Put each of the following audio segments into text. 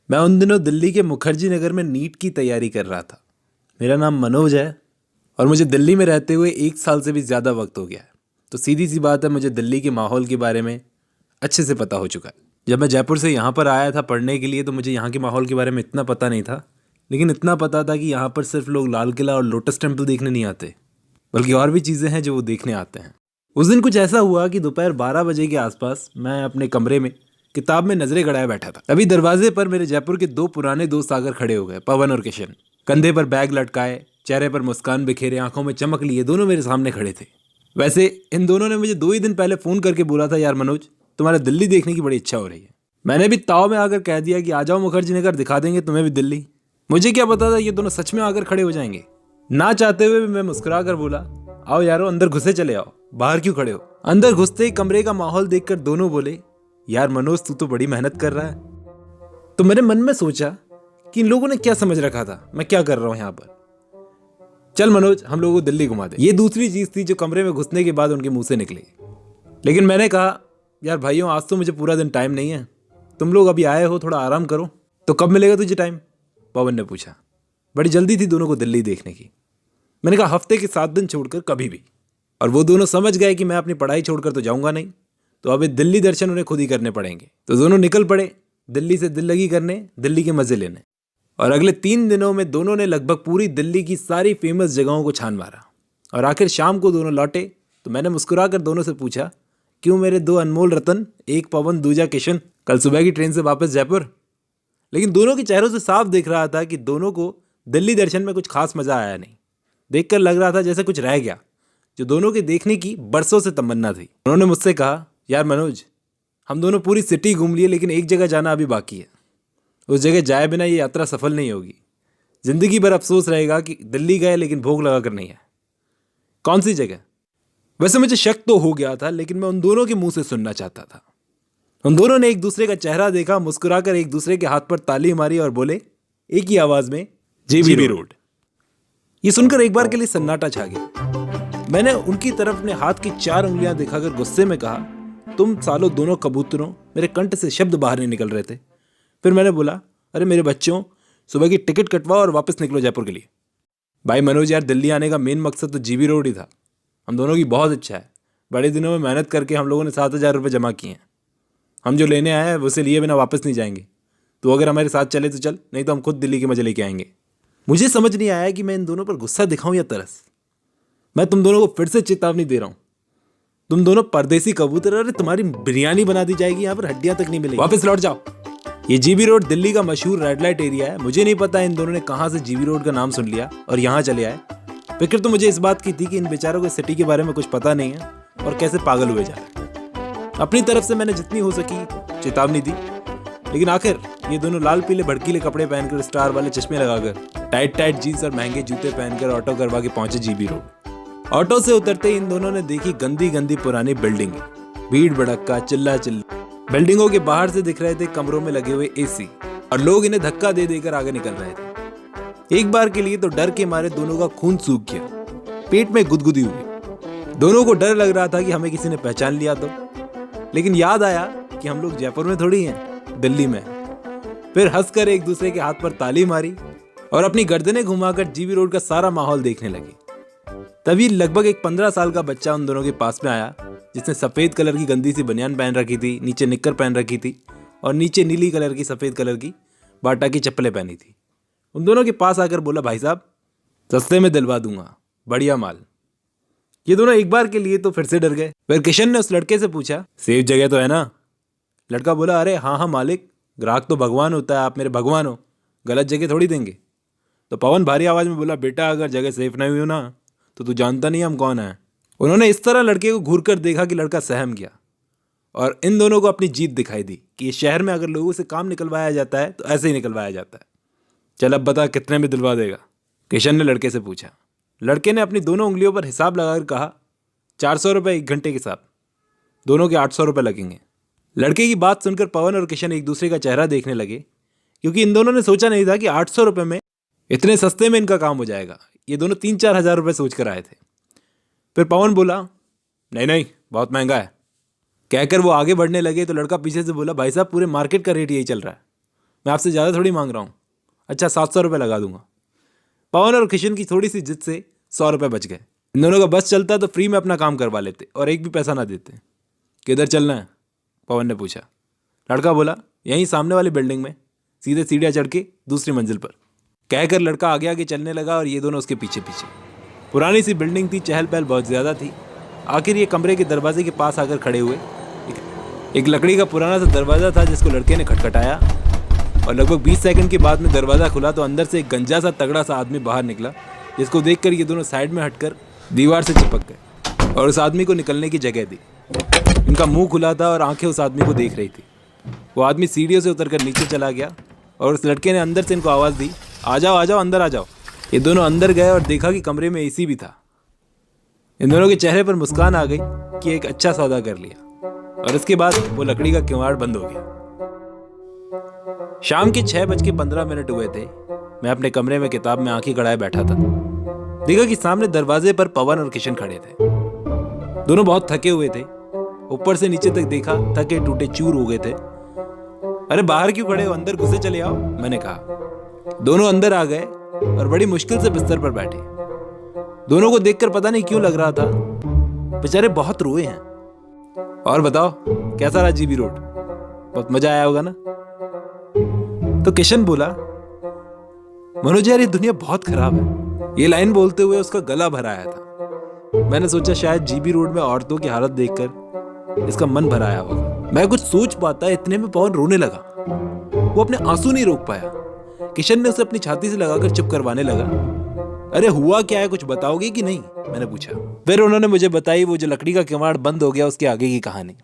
मैं उन दिनों दिल्ली के मुखर्जी नगर में नीट की तैयारी कर रहा था। मेरा नाम मनोज है और मुझे दिल्ली में रहते हुए 1 साल से भी ज़्यादा वक्त हो गया है। तो सीधी सी बात है, मुझे दिल्ली के माहौल के बारे में अच्छे से पता हो चुका है। जब मैं जयपुर से यहाँ पर आया था पढ़ने के लिए तो मुझे यहाँ के माहौल के बारे में इतना पता नहीं था, लेकिन इतना पता था कि यहाँ पर सिर्फ लोग लाल किला और लोटस टेम्पल देखने नहीं आते, बल्कि और भी चीज़ें हैं जो वो देखने आते हैं। उस दिन कुछ ऐसा हुआ कि दोपहर 12 बजे के आसपास मैं अपने कमरे में किताब में नजरें गड़ाए बैठा था। अभी दरवाजे पर मेरे जयपुर के 2 पुराने दोस्त आकर खड़े हो गए, पवन और किशन। कंधे पर बैग लटकाए, चेहरे पर मुस्कान बिखेरे, आंखों में चमक लिए, दोनों मेरे सामने खड़े थे। वैसे इन दोनों ने मुझे 2 ही दिन पहले फ़ोन करके बोला था, यार मनोज, तुम्हारा दिल्ली देखने की बड़ी इच्छा हो रही है। मैंने भी ताव में आकर कह दिया कि आ जाओ मुखर्जी नगर, दिखा देंगे तुम्हें भी दिल्ली। मुझे क्या पता था ये दोनों सच में आकर खड़े हो जाएंगे। ना चाहते हुए भी मैं मुस्कुरा कर बोला, आओ यारो, अंदर घुसे चले आओ, बाहर क्यों खड़े हो। अंदर घुसते ही कमरे का माहौल देखकर दोनों बोले, यार मनोज, तू तो बड़ी मेहनत कर रहा है। तो मैंने मन में सोचा कि इन लोगों ने क्या समझ रखा था, मैं क्या कर रहा हूं यहाँ पर। चल मनोज, हम लोगों को दिल्ली घुमा दे। ये दूसरी चीज थी जो कमरे में घुसने के बाद उनके मुंह से निकली। लेकिन मैंने कहा, यार भाइयों, आज तो मुझे पूरा दिन टाइम नहीं है, तुम लोग अभी आए हो, थोड़ा आराम करो। तो कब मिलेगा तुझे टाइम, पवन ने पूछा। बड़ी जल्दी थी दोनों को दिल्ली देखने की। मैंने कहा, हफ्ते के 7 दिन छोड़कर कभी भी। और वो दोनों समझ गए कि मैं अपनी पढ़ाई छोड़कर तो जाऊंगा नहीं, तो अब दिल्ली दर्शन उन्हें खुद ही करने पड़ेंगे। तो दोनों निकल पड़े दिल्ली से दिल लगी करने, दिल्ली के मजे लेने। और अगले 3 दिनों में दोनों ने लगभग पूरी दिल्ली की सारी फेमस जगहों को छान मारा। और आखिर शाम को दोनों लौटे तो मैंने मुस्कुराकर दोनों से पूछा, क्यों मेरे 2 अनमोल रतन, एक पवन दूजा किशन, कल सुबह की ट्रेन से वापस जयपुर। लेकिन दोनों के चेहरों से साफ दिख रहा था कि दोनों को दिल्ली दर्शन में कुछ खास मजा आया नहीं। देखकर लग रहा था जैसे कुछ रह गया जो दोनों के देखने की बरसों से तमन्ना थी। उन्होंने मुझसे कहा, यार मनोज, हम दोनों पूरी सिटी घूम लिए, लेकिन एक जगह जाना अभी बाकी है। उस जगह जाए बिना ये यात्रा सफल नहीं होगी। जिंदगी भर अफसोस रहेगा कि दिल्ली गए लेकिन भोग लगा कर नहीं है। कौन सी जगह? वैसे मुझे शक तो हो गया था, लेकिन मैं उन दोनों के मुंह से सुनना चाहता था। उन दोनों ने एक दूसरे का चेहरा देखा, मुस्कुराकर एक दूसरे के हाथ पर ताली मारी और बोले एक ही आवाज में, जीबी रोड। ये सुनकर एक बार के लिए सन्नाटा छा गया। मैंने उनकी तरफ अपने हाथ की 4 उंगलियां दिखाकर गुस्से में कहा, तुम सालों दोनों कबूतरों। मेरे कंठ से शब्द बाहर नहीं निकल रहे थे। फिर मैंने बोला, अरे मेरे बच्चों, सुबह की टिकट कटवाओ और वापस निकलो जयपुर के लिए। भाई मनोज यार, दिल्ली आने का मेन मकसद तो जीबी रोड ही था। हम दोनों की बहुत इच्छा है। बड़े दिनों में मेहनत करके हम लोगों ने 7,000 रुपये जमा किए हैं। हम जो लेने आए हैं उसे लिए बिना वापस नहीं जाएंगे। तो अगर हमारे साथ चले तो चल, नहीं तो हम खुद दिल्ली के मजे लेके आएंगे। मुझे समझ नहीं आया कि मैं इन दोनों पर गुस्सा दिखाऊं या तरस। मैं तुम दोनों को फिर से चेतावनी दे रहा हूं, तुम दोनों परदेसी कबूतर, अरे तुम्हारी बिरयानी बना दी जाएगी, यहाँ पर हड्डियां तक नहीं मिलेगी, वापस लौट जाओ। ये जीबी रोड दिल्ली का मशहूर रेड लाइट एरिया है। मुझे नहीं पता इन दोनों ने कहां से जीबी रोड का नाम सुन लिया और यहाँ चले आए। फिक्र तो मुझे इस बात की थी कि इन बेचारों को सिटी के बारे में कुछ पता नहीं है और कैसे पागल हुए जा रहे। अपनी तरफ से मैंने जितनी हो सकी चेतावनी दी, लेकिन आखिर ये दोनों लाल पीले भड़कीले कपड़े पहनकर, स्टार वाले चश्मे लगाकर, टाइट जीन्स और महंगे जूते पहनकर ऑटो करवा के पहुंचे जीबी रोड। ऑटो से उतरते ही इन दोनों ने देखी गंदी गंदी पुरानी बिल्डिंग, भीड़ भड़क्का, चिल्ला चिल्ली। बिल्डिंगों के बाहर से दिख रहे थे कमरों में लगे हुए एसी, और लोग इन्हें धक्का दे देकर आगे निकल रहे थे। एक बार के लिए तो डर के मारे दोनों का खून सूख गया, पेट में गुदगुदी हुई। दोनों को डर लग रहा था कि हमें किसी ने पहचान लिया तो, लेकिन याद आया कि हम लोग जयपुर में थोड़ी हैं, दिल्ली में। फिर हंसकर एक दूसरे के हाथ पर ताली मारी और अपनी गर्दनें घुमाकर जीबी रोड का सारा माहौल देखने लगे। तभी लगभग एक 15 साल का बच्चा उन दोनों के पास में आया, जिसने सफेद कलर की गंदी सी बनियान पहन रखी थी, नीचे निक्कर पहन रखी थी और नीचे नीली कलर की सफेद कलर की बाटा की चप्पलें पहनी थी। उन दोनों के पास आकर बोला, भाई साहब, सस्ते में दिलवा दूंगा, बढ़िया माल। ये दोनों एक बार के लिए तो फिर से डर गए। फिर किशन ने उस लड़के से पूछा, सेफ जगह तो है ना? लड़का बोला, अरे हाँ मालिक, ग्राहक तो भगवान होता है, आप मेरे भगवान हो, गलत जगह थोड़ी देंगे। तो पवन भारी आवाज में बोला, बेटा अगर जगह सेफ नहीं हुई ना तो तू जानता नहीं हम कौन है। उन्होंने इस तरह लड़के को घूर कर देखा कि लड़का सहम गया और इन दोनों को अपनी जीत दिखाई दी कि इस शहर में अगर लोगों से काम निकलवाया जाता है तो ऐसे ही निकलवाया जाता है। चल अब बता, कितने में दिलवा देगा? किशन ने लड़के से पूछा। लड़के ने अपनी दोनों उंगलियों पर हिसाब लगाकर कहा, 400 रुपये 1 घंटे के हिसाब, दोनों के 800 रुपये लगेंगे। लड़के की बात सुनकर पवन और किशन एक दूसरे का चेहरा देखने लगे, क्योंकि इन दोनों ने सोचा नहीं था कि 800 रुपये में इतने सस्ते में इनका काम हो जाएगा। ये दोनों 3-4 हज़ार रुपये सोच कर आए थे। फिर पवन बोला, नहीं बहुत महंगा है। कहकर वो आगे बढ़ने लगे तो लड़का पीछे से बोला, भाई साहब, पूरे मार्केट का रेट यही चल रहा है, मैं आपसे ज़्यादा थोड़ी मांग रहा हूँ। अच्छा 700 रुपये लगा दूंगा। पवन और किशन की थोड़ी सी जिद से 100 रुपये बच गए। इन दोनों का बस चलता तो फ्री में अपना काम करवा लेते और एक भी पैसा ना देते। किधर चलना है? पवन ने पूछा। लड़का बोला, यहीं सामने वाली बिल्डिंग में, सीधे सीढ़ियाँ चढ़ के दूसरी मंजिल पर। कहकर लड़का आगे आगे चलने लगा और ये दोनों उसके पीछे पीछे। पुरानी सी बिल्डिंग थी, चहल पहल बहुत ज़्यादा थी। आखिर ये कमरे के दरवाजे के पास आकर खड़े हुए। एक लकड़ी का पुराना सा दरवाज़ा था जिसको लड़के ने खटखटाया और लगभग 20 सेकंड के बाद में दरवाज़ा खुला तो अंदर से एक गंजा सा तगड़ा सा आदमी बाहर निकला, जिसको देखकर ये दोनों साइड में हटकर दीवार से चिपक गए और उस आदमी को निकलने की जगह दी। इनका मुंह खुला था और आंखें उस आदमी को देख रही थी। वो आदमी सीढ़ियों से उतरकर नीचे चला गया और उस लड़के ने अंदर से इनको आवाज़ दी, आ जाओ आ जाओ, अंदर आ जाओ। ये दोनों अंदर गए और देखा कि कमरे में एसी भी था। इन दोनों के चेहरे पर मुस्कान आ गई कि एक अच्छा सौदा कर लिया और इसके बाद वो लकड़ी का किवाड़ बंद हो गया। शाम के 6:15 हुए थे। मैं अपने कमरे में किताब में आंखें गड़ाए बैठा था। देखा कि सामने दरवाजे पर पवन और किशन खड़े थे। दोनों बहुत थके हुए थे। ऊपर से नीचे तक देखा, थके टूटे चूर हो गए थे। अरे बाहर क्यों खड़े हो, अंदर घुसे चले आओ, मैंने कहा। दोनों अंदर आ गए और बड़ी मुश्किल से बिस्तर पर बैठे। दोनों को देखकर पता नहीं क्यों लग रहा था बेचारे बहुत रोए हैं। और बताओ कैसा रहा जीबी रोड? बहुत मजा आया होगा ना? तो किशन बोला, मनोज यार ये दुनिया बहुत खराब है। ये लाइन बोलते हुए उसका गला भर आया था। मैंने सोचा शायद जीबी रोड में औरतों की हालत देखकर इसका मन भर आया होगा। मैं कुछ सोच पाता इतने में पवन रोने लगा। वो अपने आंसू नहीं रोक पाया। किशन ने उसे अपनी छाती से लगाकर चुप करवाने लगा। अरे हुआ क्या है, कुछ बताओगे कि नहीं, मैंने पूछा। फिर उन्होंने मुझे बताई वो जो लकड़ी का किवाड़ बंद हो गया उसके आगे की कहानी।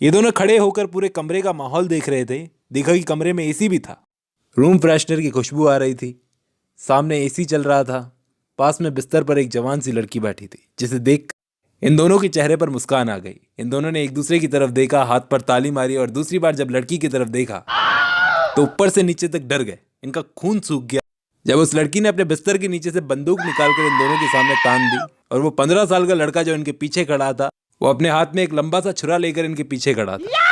ये दोनों खड़े होकर पूरे कमरे का माहौल देख रहे थे। देखा कि कमरे में एसी भी था। रूम फ्रेशनर की खुशबू आ रही थी। सामने एसी चल रहा था। पास में बिस्तर पर एक जवान सी लड़की बैठी थी, जिसे देख इन दोनों के चेहरे पर मुस्कान आ गई। इन दोनों ने एक दूसरे की तरफ देखा, हाथ पर ताली मारी और दूसरी बार जब लड़की की तरफ देखा तो ऊपर से नीचे तक डर गए। इनका खून सूख गया जब उस लड़की ने अपने बिस्तर के नीचे से बंदूक निकालकर इन दोनों के सामने तान दी और वो 15 साल का लड़का जो इनके पीछे खड़ा था, वो अपने हाथ में एक लंबा सा छुरा लेकर इनके पीछे खड़ा था।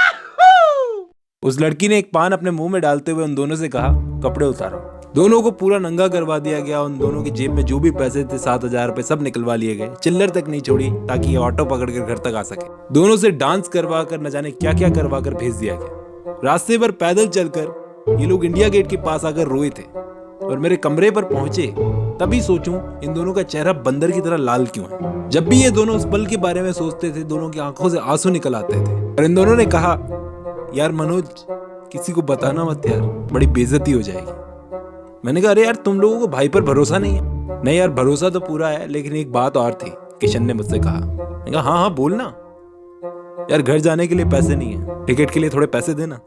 उस लड़की ने एक पान अपने मुंह में डालते हुए उन दोनों से कहा, कपड़े उतारो। दोनों को पूरा नंगा करवा दिया गया। उन दोनों की जेब में जो भी पैसे थे 7,000 रुपए सब निकलवा लिए गए। चिल्लर तक नहीं छोड़ी ताकि ये ऑटो पकड़कर घर तक आ सके। दोनों से डांस करवा कर न जाने क्या क्या करवा कर भेज दिया गया। रास्ते पर पैदल चलकर ये लोग इंडिया गेट के पास आकर रोए थे और मेरे कमरे पर पहुंचे तभी सोचूं इन दोनों का चेहरा बंदर की तरह लाल क्यों है। जब भी ये दोनों उस पल के बारे में सोचते थे दोनों की आंखों से आंसू निकल आते थे। और इन दोनों ने कहा, यार मनोज किसी को बताना मत यार, बड़ी बेइज्जती हो जाएगी। मैंने कहा, अरे यार तुम लोगों को भाई पर भरोसा नहीं है? नहीं यार भरोसा तो पूरा है, लेकिन एक बात और थी, किशन ने मुझसे कहा। मैंने कहा हाँ हाँ बोलना। यार घर जाने के लिए पैसे नहीं है, टिकट के लिए थोड़े पैसे देना।